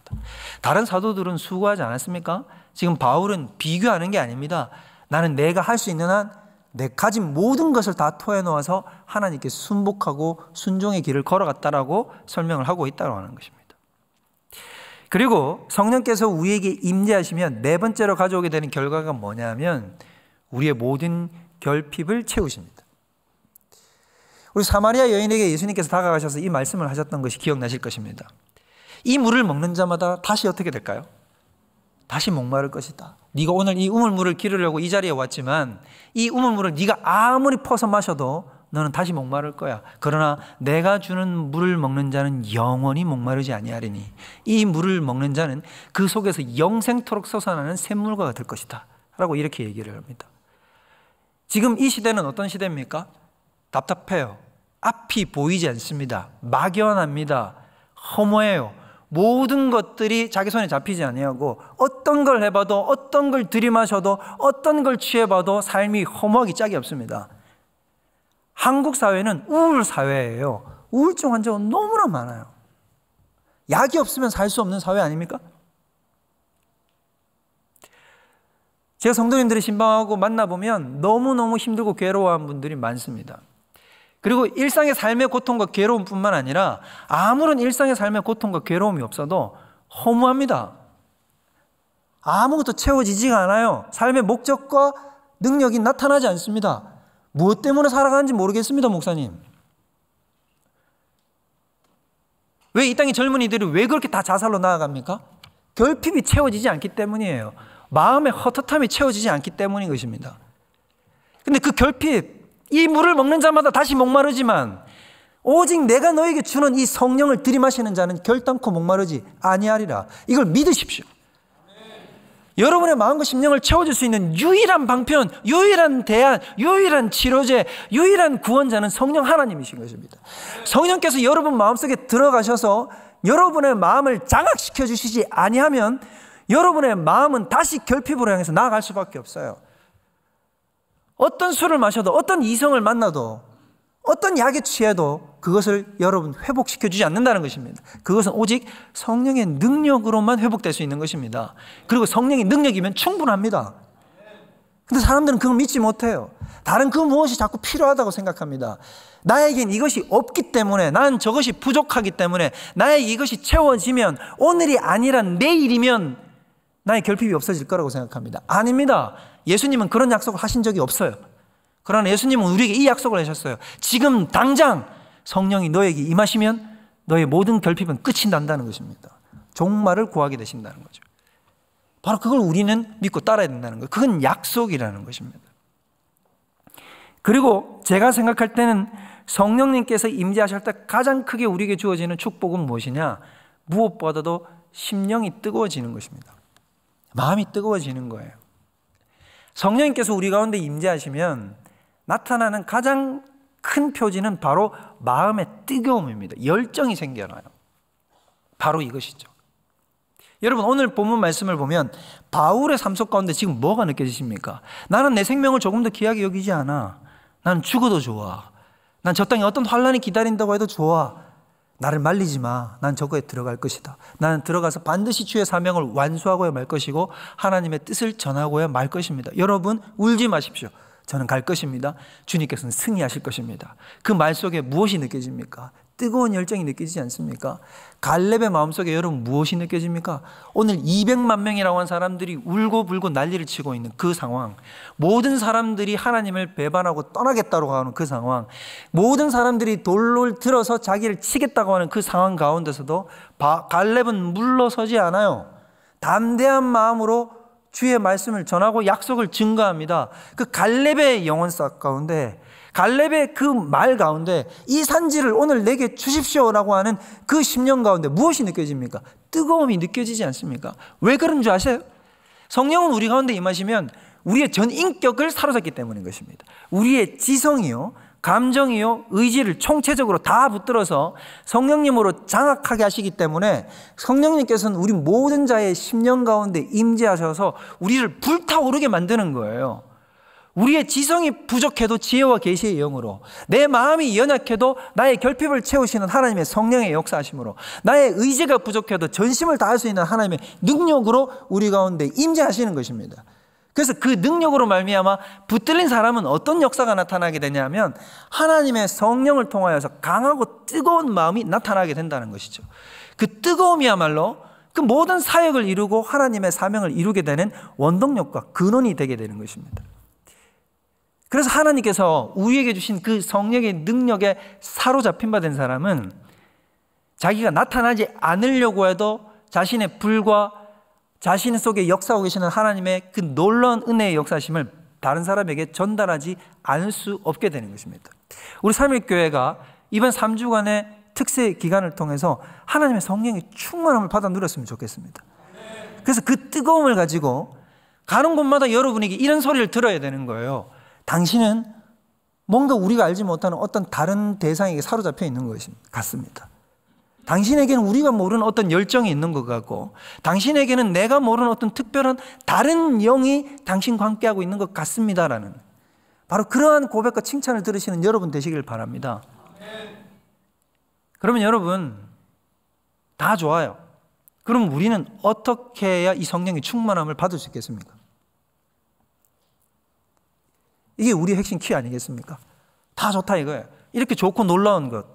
S1: 다른 사도들은 수고하지 않았습니까? 지금 바울은 비교하는 게 아닙니다. 나는 내가 할 수 있는 한 내 가진 모든 것을 다 토해놓아서 하나님께 순복하고 순종의 길을 걸어갔다라고 설명을 하고 있다고 하는 것입니다. 그리고 성령께서 우리에게 임재하시면 네 번째로 가져오게 되는 결과가 뭐냐면 우리의 모든 결핍을 채우십니다. 우리 사마리아 여인에게 예수님께서 다가가셔서 이 말씀을 하셨던 것이 기억나실 것입니다. 이 물을 먹는 자마다 다시 어떻게 될까요? 다시 목마를 것이다. 네가 오늘 이 우물물을 기르려고 이 자리에 왔지만 이 우물물을 네가 아무리 퍼서 마셔도 너는 다시 목마를 거야. 그러나 내가 주는 물을 먹는 자는 영원히 목마르지 아니하리니 이 물을 먹는 자는 그 속에서 영생토록 솟아나는 샘물과 될 것이다 라고 이렇게 얘기를 합니다. 지금 이 시대는 어떤 시대입니까? 답답해요. 앞이 보이지 않습니다. 막연합니다. 허무해요. 모든 것들이 자기 손에 잡히지 아니하고 어떤 걸 해봐도 어떤 걸 들이마셔도 어떤 걸 취해봐도 삶이 허무하기 짝이 없습니다. 한국 사회는 우울 사회예요. 우울증 환자가 너무나 많아요. 약이 없으면 살 수 없는 사회 아닙니까? 제가 성도님들이 신방하고 만나보면 너무너무 힘들고 괴로워하는 분들이 많습니다. 그리고 일상의 삶의 고통과 괴로움뿐만 아니라 아무런 일상의 삶의 고통과 괴로움이 없어도 허무합니다. 아무것도 채워지지가 않아요. 삶의 목적과 능력이 나타나지 않습니다. 무엇 때문에 살아가는지 모르겠습니다, 목사님. 왜 이 땅의 젊은이들이 왜 그렇게 다 자살로 나아갑니까? 결핍이 채워지지 않기 때문이에요. 마음의 헛헛함이 채워지지 않기 때문인 것입니다. 근데 그 결핍, 이 물을 먹는 자마다 다시 목마르지만 오직 내가 너에게 주는 이 성령을 들이마시는 자는 결단코 목마르지 아니하리라. 이걸 믿으십시오. 여러분의 마음과 심령을 채워줄 수 있는 유일한 방편, 유일한 대안, 유일한 치료제, 유일한 구원자는 성령 하나님이신 것입니다. 성령께서 여러분 마음속에 들어가셔서 여러분의 마음을 장악시켜 주시지 아니하면 여러분의 마음은 다시 결핍으로 향해서 나아갈 수밖에 없어요. 어떤 술을 마셔도 어떤 이성을 만나도 어떤 약에 취해도 그것을 여러분 회복시켜 주지 않는다는 것입니다. 그것은 오직 성령의 능력으로만 회복될 수 있는 것입니다. 그리고 성령의 능력이면 충분합니다. 근데 사람들은 그걸 믿지 못해요. 다른 그 무엇이 자꾸 필요하다고 생각합니다. 나에겐 이것이 없기 때문에, 나는 저것이 부족하기 때문에, 나에게 이것이 채워지면, 오늘이 아니라 내일이면 나의 결핍이 없어질 거라고 생각합니다. 아닙니다. 예수님은 그런 약속을 하신 적이 없어요. 그러나 예수님은 우리에게 이 약속을 하셨어요. 지금 당장 성령이 너에게 임하시면 너의 모든 결핍은 끝이 난다는 것입니다. 종말을 구하게 되신다는 거죠. 바로 그걸 우리는 믿고 따라야 된다는 거예요. 그건 약속이라는 것입니다. 그리고 제가 생각할 때는 성령님께서 임재하실 때 가장 크게 우리에게 주어지는 축복은 무엇이냐? 무엇보다도 심령이 뜨거워지는 것입니다. 마음이 뜨거워지는 거예요. 성령님께서 우리 가운데 임재하시면 나타나는 가장 큰 표지는 바로 마음의 뜨거움입니다. 열정이 생겨나요. 바로 이것이죠. 여러분, 오늘 본문 말씀을 보면 바울의 삶 속 가운데 지금 뭐가 느껴지십니까? 나는 내 생명을 조금 더 귀하게 여기지 않아. 나는 죽어도 좋아. 난 저 땅에 어떤 환란이 기다린다고 해도 좋아. 나를 말리지 마. 난 저거에 들어갈 것이다. 나는 들어가서 반드시 주의 사명을 완수하고야 말 것이고 하나님의 뜻을 전하고야 말 것입니다. 여러분, 울지 마십시오. 저는 갈 것입니다. 주님께서는 승리하실 것입니다. 그 말 속에 무엇이 느껴집니까? 뜨거운 열정이 느껴지지 않습니까? 갈렙의 마음속에 여러분 무엇이 느껴집니까? 오늘 200만 명이라고 한 사람들이 울고불고 난리를 치고 있는 그 상황, 모든 사람들이 하나님을 배반하고 떠나겠다고 하는 그 상황, 모든 사람들이 돌을 들어서 자기를 치겠다고 하는 그 상황 가운데서도 갈렙은 물러서지 않아요. 담대한 마음으로 주의 말씀을 전하고 약속을 증거합니다. 그 갈렙의 영혼사 가운데, 갈렙의 그 말 가운데 이 산지를 오늘 내게 주십시오라고 하는 그 심령 가운데 무엇이 느껴집니까? 뜨거움이 느껴지지 않습니까? 왜 그런 줄 아세요? 성령은 우리 가운데 임하시면 우리의 전 인격을 사로잡기 때문인 것입니다. 우리의 지성이요, 감정이요, 의지를 총체적으로 다 붙들어서 성령님으로 장악하게 하시기 때문에 성령님께서는 우리 모든 자의 심령 가운데 임재하셔서 우리를 불타오르게 만드는 거예요. 우리의 지성이 부족해도 지혜와 계시의 영으로, 내 마음이 연약해도 나의 결핍을 채우시는 하나님의 성령의 역사하심으로, 나의 의지가 부족해도 전심을 다할 수 있는 하나님의 능력으로 우리 가운데 임재하시는 것입니다. 그래서 그 능력으로 말미암아 붙들린 사람은 어떤 역사가 나타나게 되냐면 하나님의 성령을 통하여서 강하고 뜨거운 마음이 나타나게 된다는 것이죠. 그 뜨거움이야말로 그 모든 사역을 이루고 하나님의 사명을 이루게 되는 원동력과 근원이 되게 되는 것입니다. 그래서 하나님께서 우리에게 주신 그 성령의 능력에 사로잡힌 바 된 사람은 자기가 나타나지 않으려고 해도 자신의 불과 자신 속에 역사하고 계시는 하나님의 그 놀라운 은혜의 역사심을 다른 사람에게 전달하지 않을 수 없게 되는 것입니다. 우리 삼일교회가 이번 3주간의 특세 기간을 통해서 하나님의 성령의 충만함을 받아 누렸으면 좋겠습니다. 그래서 그 뜨거움을 가지고 가는 곳마다 여러분에게 이런 소리를 들어야 되는 거예요. 당신은 뭔가 우리가 알지 못하는 어떤 다른 대상에게 사로잡혀 있는 것 같습니다. 당신에게는 우리가 모르는 어떤 열정이 있는 것 같고, 당신에게는 내가 모르는 어떤 특별한 다른 영이 당신과 함께하고 있는 것 같습니다라는, 바로 그러한 고백과 칭찬을 들으시는 여러분 되시길 바랍니다. 그러면 여러분 다 좋아요. 그럼 우리는 어떻게 해야 이 성령의 충만함을 받을 수 있겠습니까? 이게 우리의 핵심 키 아니겠습니까? 다 좋다 이거예요. 이렇게 좋고 놀라운 것,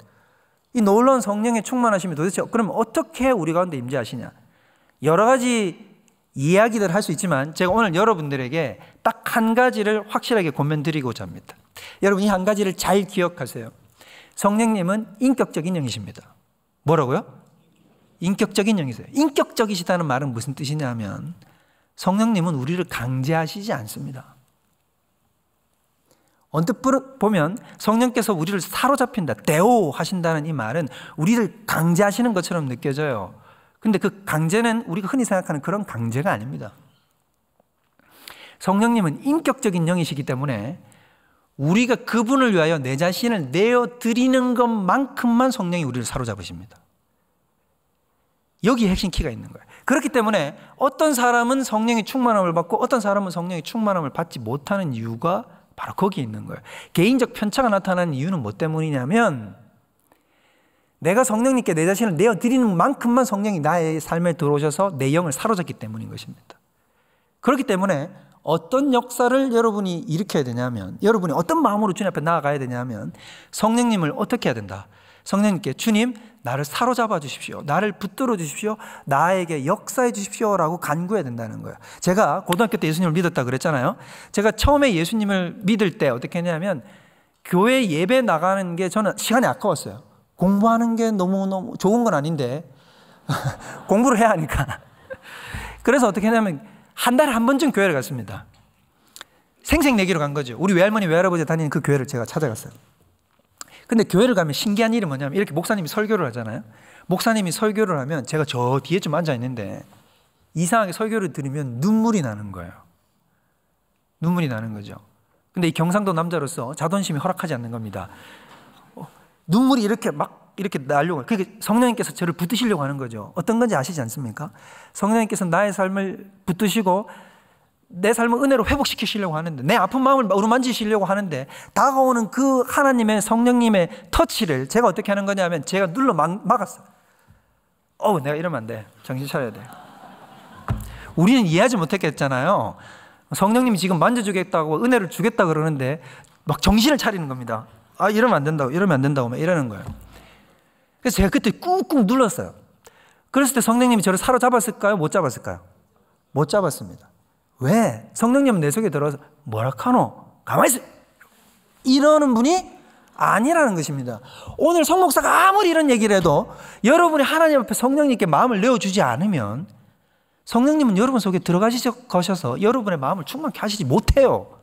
S1: 이 놀라운 성령의 충만하심이 도대체 그럼 어떻게 우리 가운데 임재하시냐? 여러 가지 이야기들 할 수 있지만 제가 오늘 여러분들에게 딱 한 가지를 확실하게 권면드리고자 합니다. 여러분 이 한 가지를 잘 기억하세요. 성령님은 인격적인 영이십니다. 뭐라고요? 인격적인 영이세요. 인격적이시다는 말은 무슨 뜻이냐 하면 성령님은 우리를 강제하시지 않습니다. 언뜻 보면 성령께서 우리를 사로잡힌다, 대오하신다는 이 말은 우리를 강제하시는 것처럼 느껴져요. 그런데 그 강제는 우리가 흔히 생각하는 그런 강제가 아닙니다. 성령님은 인격적인 영이시기 때문에 우리가 그분을 위하여 내 자신을 내어드리는 것만큼만 성령이 우리를 사로잡으십니다. 여기에 핵심 키가 있는 거예요. 그렇기 때문에 어떤 사람은 성령의 충만함을 받고 어떤 사람은 성령의 충만함을 받지 못하는 이유가 바로 거기에 있는 거예요. 개인적 편차가 나타나는 이유는 뭐 때문이냐면 내가 성령님께 내 자신을 내어드리는 만큼만 성령이 나의 삶에 들어오셔서 내 영을 사로잡기 때문인 것입니다. 그렇기 때문에 어떤 역사를 여러분이 일으켜야 되냐면, 여러분이 어떤 마음으로 주님 앞에 나아가야 되냐면, 성령님을 어떻게 해야 된다? 성령님께 주님, 나를 사로잡아 주십시오. 나를 붙들어 주십시오. 나에게 역사해 주십시오라고 간구해야 된다는 거예요. 제가 고등학교 때 예수님을 믿었다 그랬잖아요. 제가 처음에 예수님을 믿을 때 어떻게 했냐면, 교회 예배 나가는 게 저는 시간이 아까웠어요. 공부하는 게 너무너무 좋은 건 아닌데 공부를 해야 하니까. 그래서 어떻게 했냐면 한 달에 한 번쯤 교회를 갔습니다. 생색내기로 간 거죠. 우리 외할머니 외할아버지 다니는 그 교회를 제가 찾아갔어요. 근데 교회를 가면 신기한 일이 뭐냐면 이렇게 목사님이 설교를 하잖아요. 목사님이 설교를 하면 제가 저 뒤에 좀 앉아 있는데 이상하게 설교를 들으면 눈물이 나는 거예요. 눈물이 나는 거죠. 근데 이 경상도 남자로서 자존심이 허락하지 않는 겁니다. 눈물이 이렇게 나려고. 그게 성령님께서 저를 붙드시려고 하는 거죠. 어떤 건지 아시지 않습니까? 성령님께서 나의 삶을 붙드시고 내 삶을 은혜로 회복시키시려고 하는데, 내 아픈 마음을 어루만지시려고 하는데, 다가오는 그 하나님의 성령님의 터치를 제가 어떻게 하는 거냐면 제가 눌러 막았어요. 내가 이러면 안 돼. 정신 차려야 돼. 우리는 이해하지 못했겠잖아요. 성령님이 지금 만져주겠다고 은혜를 주겠다 그러는데 막 정신을 차리는 겁니다. 이러면 안 된다고, 이러면 안 된다고 막 이러는 거예요. 그래서 제가 그때 꾹꾹 눌렀어요. 그랬을 때 성령님이 저를 사로잡았을까요? 못 잡았을까요? 못 잡았습니다. 왜? 성령님은 내 속에 들어와서 뭐라카노? 가만히 있어! 이러는 분이 아니라는 것입니다. 오늘 성 목사가 아무리 이런 얘기를 해도 여러분이 하나님 앞에 성령님께 마음을 내어주지 않으면 성령님은 여러분 속에 들어가셔서 여러분의 마음을 충만케 하시지 못해요.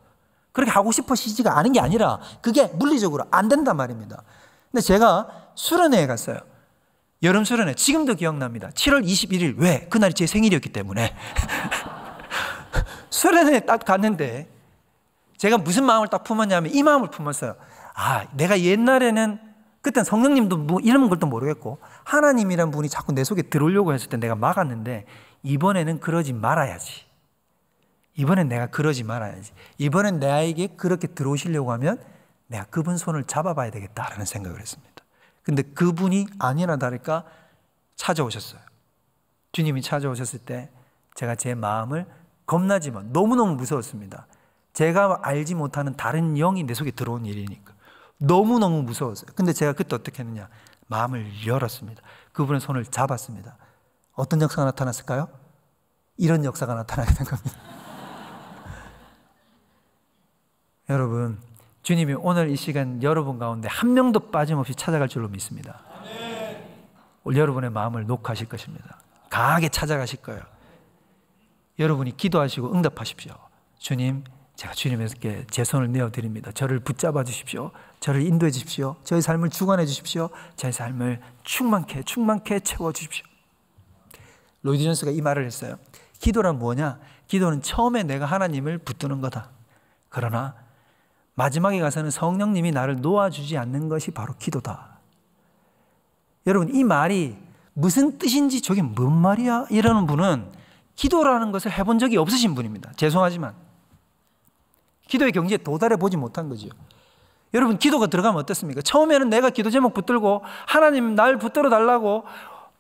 S1: 그렇게 하고 싶으시지가 않은 게 아니라 그게 물리적으로 안 된단 말입니다. 근데 제가 수련회에 갔어요. 여름 수련회. 지금도 기억납니다. 7월 21일. 왜? 그날이 제 생일이었기 때문에. 수련회에 딱 갔는데 제가 무슨 마음을 딱 품었냐면 이 마음을 품었어요. 내가 옛날에는 그때는 성령님도 뭐 이런 것도 모르겠고 하나님이란 분이 자꾸 내 속에 들어오려고 했을 때 내가 막았는데 이번에는 그러지 말아야지. 이번엔 내가 그러지 말아야지. 이번엔 나에게 그렇게 들어오시려고 하면 내가 그분 손을 잡아봐야 되겠다라는 생각을 했습니다. 근데 그분이 아니나 다를까 찾아오셨어요. 주님이 찾아오셨을 때 제가 제 마음을 겁나지만 너무너무 무서웠습니다. 제가 알지 못하는 다른 영이 내 속에 들어온 일이니까 너무너무 무서웠어요. 근데 제가 그때 어떻게 했느냐, 마음을 열었습니다. 그분의 손을 잡았습니다. 어떤 역사가 나타났을까요? 이런 역사가 나타나게 된 겁니다. 여러분, 주님이 오늘 이 시간 여러분 가운데 한 명도 빠짐없이 찾아갈 줄로 믿습니다. 오늘 여러분의 마음을 녹화하실 것입니다. 강하게 찾아가실 거예요. 여러분이 기도하시고 응답하십시오. 주님, 제가 주님께 제 손을 내어드립니다. 저를 붙잡아 주십시오. 저를 인도해 주십시오. 저의 삶을 주관해 주십시오. 저의 삶을 충만케 채워주십시오. 로이드 존스가 이 말을 했어요. 기도란 뭐냐? 기도는 처음에 내가 하나님을 붙드는 거다. 그러나 마지막에 가서는 성령님이 나를 놓아주지 않는 것이 바로 기도다. 여러분, 이 말이 무슨 뜻인지 저게 뭔 말이야? 이러는 분은 기도라는 것을 해본 적이 없으신 분입니다. 죄송하지만 기도의 경지에 도달해 보지 못한 거죠. 여러분, 기도가 들어가면 어떻습니까? 처음에는 내가 기도 제목 붙들고 하나님 날 붙들어 달라고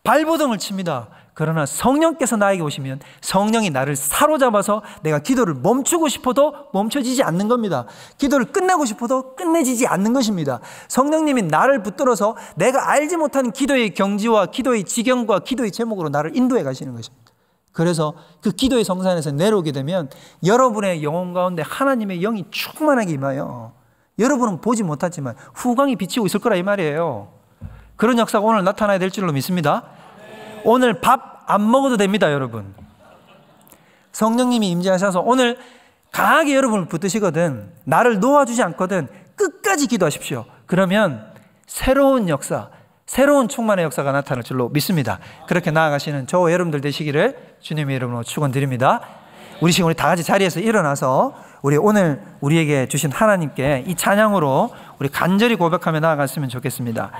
S1: 발버둥을 칩니다. 그러나 성령께서 나에게 오시면 성령이 나를 사로잡아서 내가 기도를 멈추고 싶어도 멈춰지지 않는 겁니다. 기도를 끝내고 싶어도 끝내지지 않는 것입니다. 성령님이 나를 붙들어서 내가 알지 못하는 기도의 경지와 기도의 지경과 기도의 제목으로 나를 인도해 가시는 것입니다. 그래서 그 기도의 성산에서 내려오게 되면 여러분의 영혼 가운데 하나님의 영이 충만하게 임하여 여러분은 보지 못하지만 후광이 비치고 있을 거라 이 말이에요. 그런 역사가 오늘 나타나야 될 줄로 믿습니다. 오늘 밥 안 먹어도 됩니다, 여러분. 성령님이 임재하셔서 오늘 강하게 여러분을 붙드시거든, 나를 놓아주지 않거든 끝까지 기도하십시오. 그러면 새로운 역사, 새로운 충만의 역사가 나타날 줄로 믿습니다. 그렇게 나아가시는 저와 여러분들 되시기를 주님의 이름으로 축원드립니다. 우리 지금 우리 다 같이 자리에서 일어나서 우리 오늘 우리에게 주신 하나님께 이 찬양으로 우리 간절히 고백하며 나아갔으면 좋겠습니다.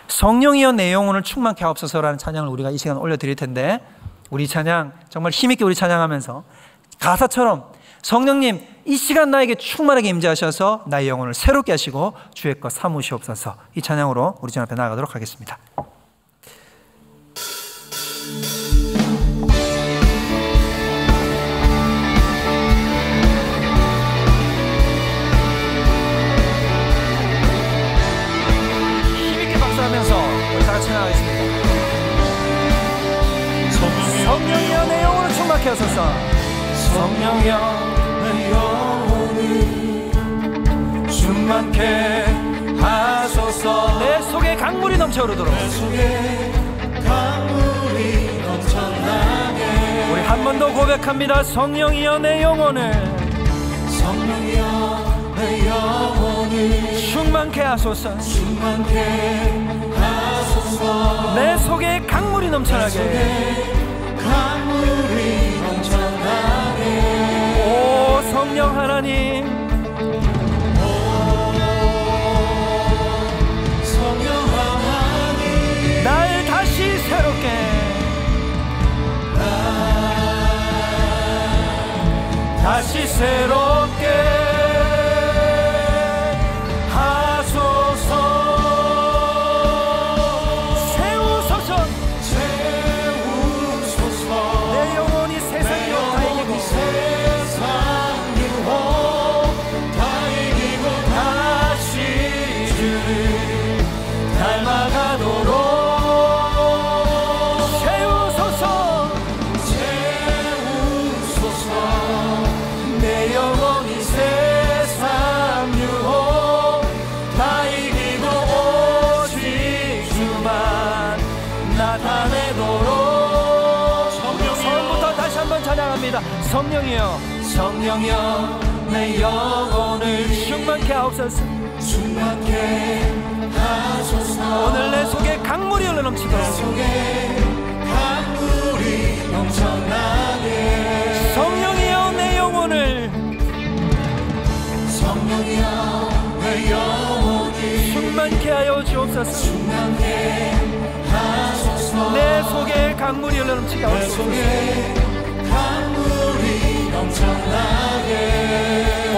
S1: 성령이여 내 영혼을 충만케 하옵소서라는 찬양을 우리가 이 시간 올려드릴 텐데, 우리 찬양 정말 힘있게 우리 찬양하면서 가사처럼 성령님 이 시간 나에게 충만하게 임재하셔서 나의 영혼을 새롭게 하시고 주의 것 삼으시옵소서, 이 찬양으로 우리 주 앞에 나아가도록 하겠습니다. 성령이여 내 영혼을 충만케 하소서. 성령이여 내 영혼을 충만케 하소서. 내 속에 강물이 넘쳐 흐르도록. 내 속에 강물이 넘쳐나게. 우리 한 번 더 고백합니다. 성령이여 내 영혼을, 성령이여 내 영혼을 충만케 하소서. 충만케 하소서. 내 속에 강물이 넘쳐나게. 내 속에 강물이 넘쳐나게. 오 성령 하나님, 날 다시 새롭게, 다시 새롭게 하소서. 세우소서. 세우소서. 내 영혼이 세상 유혹 다 이기고 다시 주를 닮아가도록 성령이여, 성령이여 내 영혼을 충만케 하옵소서. 충만케 하소서. 오늘 내 속에 강물이 흘러넘치도록. 내 속에 강물이 넘쳐나게. 성령이여 내 영혼을, 성령이여 내 영혼을 충만케 하여 주옵소서. 충만케 하소서. 내 속에 강물이 흘러넘치게 하옵소서. 강물이 넘쳐나게. 오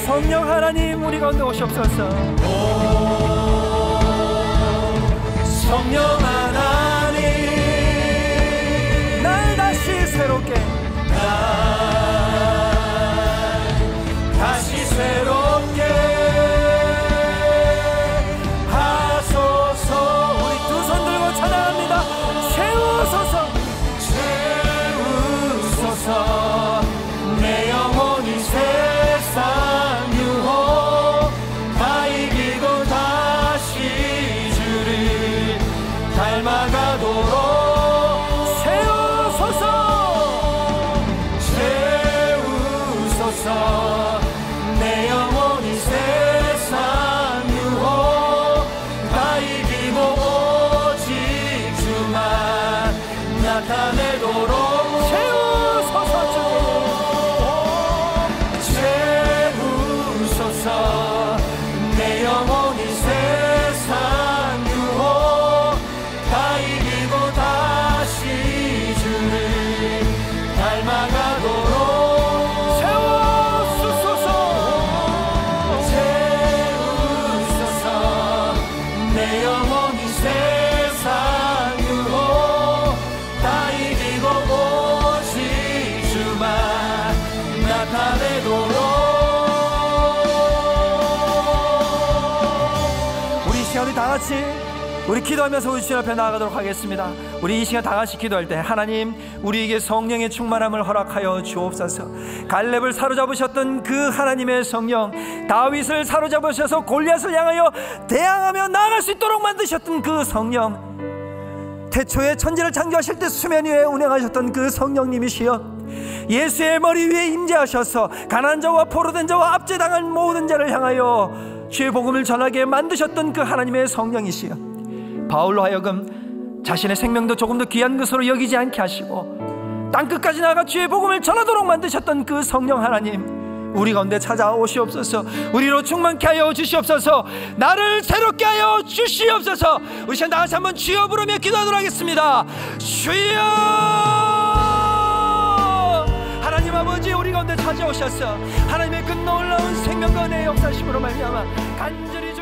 S1: 성령 하나님 우리 가운데 오시옵소서. 오 성령 하나님 날 다시 새롭게, 날 다시 새롭게 하소서. 우리 두 손 들고 찬양합니다. 세우소서. 내 영혼이 세상 유혹 다 이기고 다시 주를 닮아가도록 세우소서. 세우소서. 내 영혼이 세상 유혹 다 이기고 오직 주만 나타내도록 내 영혼이 세상 유혹 다 이기고 다시 주를 닮아가도록 세우소서. 세우소서. 내 영혼이 세상 유혹 다 이기고 오직 주만 나타내도록. 우리 다 같이 우리 기도하면서 우리 주님 앞에 나아가도록 하겠습니다. 우리 이 시간 다 같이 기도할 때 하나님 우리에게 성령의 충만함을 허락하여 주옵소서. 갈렙을 사로잡으셨던 그 하나님의 성령, 다윗을 사로잡으셔서 골리앗을 향하여 대항하며 나아갈 수 있도록 만드셨던 그 성령, 태초에 천지를 창조하실 때 수면 위에 운행하셨던 그 성령님이시여, 예수의 머리 위에 임재하셔서 가난한 자와 포로된 자와 압제당한 모든 자를 향하여 주의 복음을 전하게 만드셨던 그 하나님의 성령이시여, 바울로 하여금 자신의 생명도 조금 더 귀한 것으로 여기지 않게 하시고 땅끝까지 나아가 주의 복음을 전하도록 만드셨던 그 성령 하나님, 우리 가운데 찾아오시옵소서. 우리로 충만케 하여 주시옵소서. 나를 새롭게 하여 주시옵소서. 우리 시간 다같이 한번 주여 부르며 기도하도록 하겠습니다. 주여! 하나님 아버지 우리 가운데 찾아오셔서 하나님의 그 놀라운 생명과 은혜의 역사심으로 말미암아 간절히